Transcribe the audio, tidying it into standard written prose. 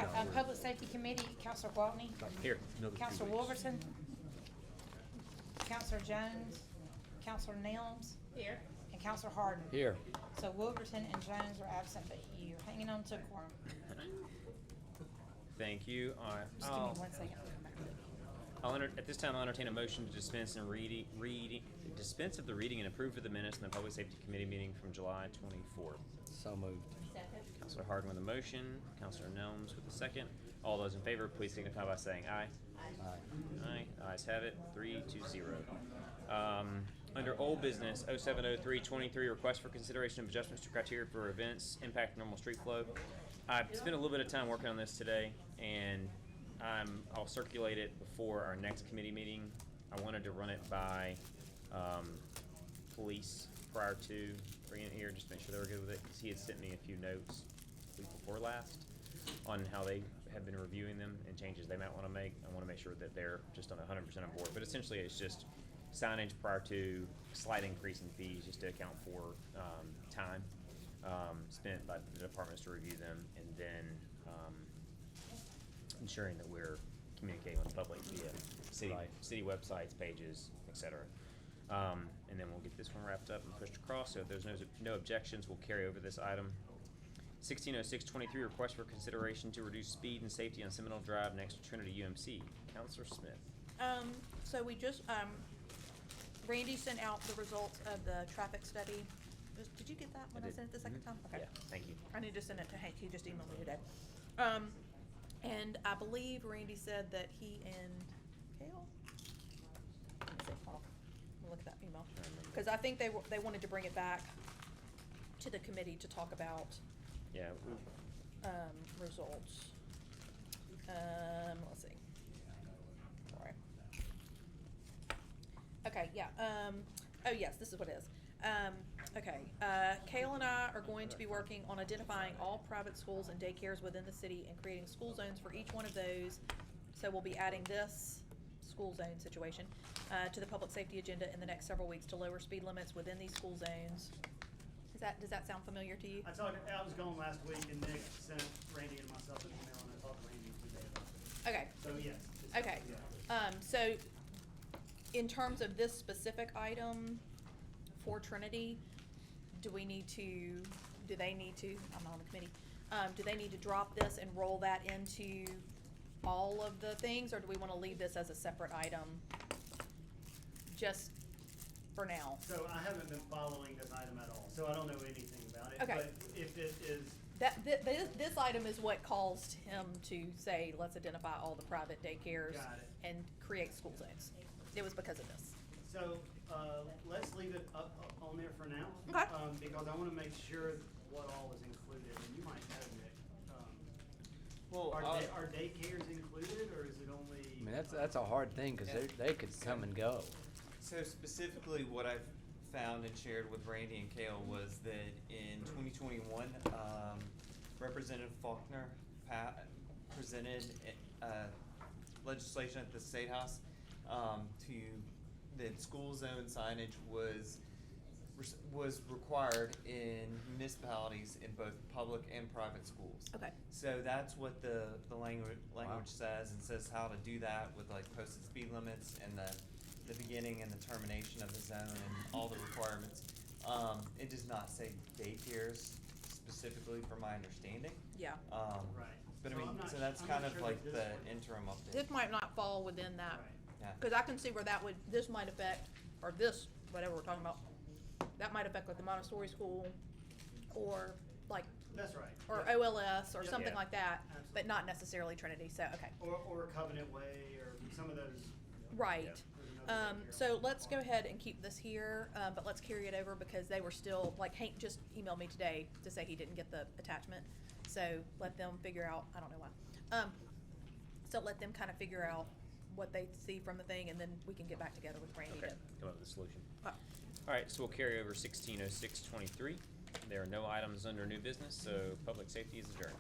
right, Public Safety Committee, Counselor Gwaltney, Here. Counselor Wolverton, Counselor Jones, Counselor Nelms. Here. And Counselor Harden. Here. So Wolverton and Jones are absent, but you're hanging on to a quorum. Thank you. All right. Just give me 1 second. At this time, I'll entertain a motion to dispense of the reading and approve of the minutes in the Public Safety Committee meeting from July 24th. So moved. Counselor Harden with a motion, Counselor Nelms with a second. All those in favor, please signify by saying aye. Aye. Aye. Ayes have it, 3-0. Under old business, 070323, request for consideration of adjustments to criteria for events impact normal street flow. I've spent a little bit of time working on this today, and I'll circulate it before our next committee meeting. I wanted to run it by police prior to bringing it here, just to make sure they were good with it, because he had sent me a few notes the week before last on how they have been reviewing them and changes they might want to make. I want to make sure that they're just on 100% on board. But essentially, it's just signage prior to slight increase in fees, just to account for time spent by the departments to review them, and then ensuring that we're communicating with the public via city websites, pages, etc. And then we'll get this one wrapped up and pushed across. So if there's no objections, we'll carry over this item. 160623, request for consideration to reduce speed and safety on Seminole Drive next to Trinity UMC. Counselor Smith. So we just, Randy sent out the results of the traffic study. Did you get that when I sent it the second time? Okay. Yeah, thank you. I need to send it to Hank. He just emailed me today. And I believe Randy said that he and Kale. Let me see. Hold on. Let me look at that email, because I think they wanted to bring it back to the committee to talk about Yeah. results. Let's see. All right. Okay. Yeah. Oh yes, this is what it is. Okay. Kale and I are going to be working on identifying all private schools and daycares within the city and creating school zones for each one of those. So we'll be adding this school zone situation to the public safety agenda in the next several weeks to lower speed limits within these school zones. Does that sound familiar to you? I was gone last week, and Nick sent Randy and myself an email, and I talked to Randy today about it. Okay. So yes. Okay. Yeah. So in terms of this specific item for Trinity, do they need to, I'm not on the committee, do they need to drop this and roll that into all of the things, or do we want to leave this as a separate item just for now? So I haven't been following this item at all, so I don't know anything about it. Okay. But if it is, This item is what caused him to say, let's identify all the private daycares Got it. and create school zones. It was because of this. so let's leave it up on there for now. Okay. Because I want to make sure what all is included, and you might know, Nick. Well, Are daycares included, or is it only? I mean, that's a hard thing, because they could come and go. so specifically what I've found and shared with Randy and Kale was that in 2021, Representative Faulkner presented legislation at the State House that school zone signage was required in municipalities in both public and private schools. Okay. So that's what the language says, and says how to do that with like posted speed limits and the beginning and the termination of the zone and all the requirements. It does not say daycares specifically, from my understanding. Yeah. Right. But So I I'm mean, not- so that's I'm kind not of sure like that the this- interim update. This might not fall within that. Right. Yeah. Because I can see where this might affect, or this, whatever we're talking about, that might affect like the Montessori school, or like, That's right. or Yeah. OLS, or Yeah. something Yeah. like that, Absolutely. but not necessarily Trinity, so, okay. Or Covenant Way, or some of those. Right. Yeah. So let's go ahead and keep this here, but let's carry it over, because they were still, like Hank just emailed me today to say he didn't get the attachment. So let them figure out, I don't know why. So let them kind of figure out what they see from the thing, and then we can get back together with Randy Okay, to. come up with a solution. Oh. All right, so we'll carry over 160623. There are no items under new business, so public safety is adjourned.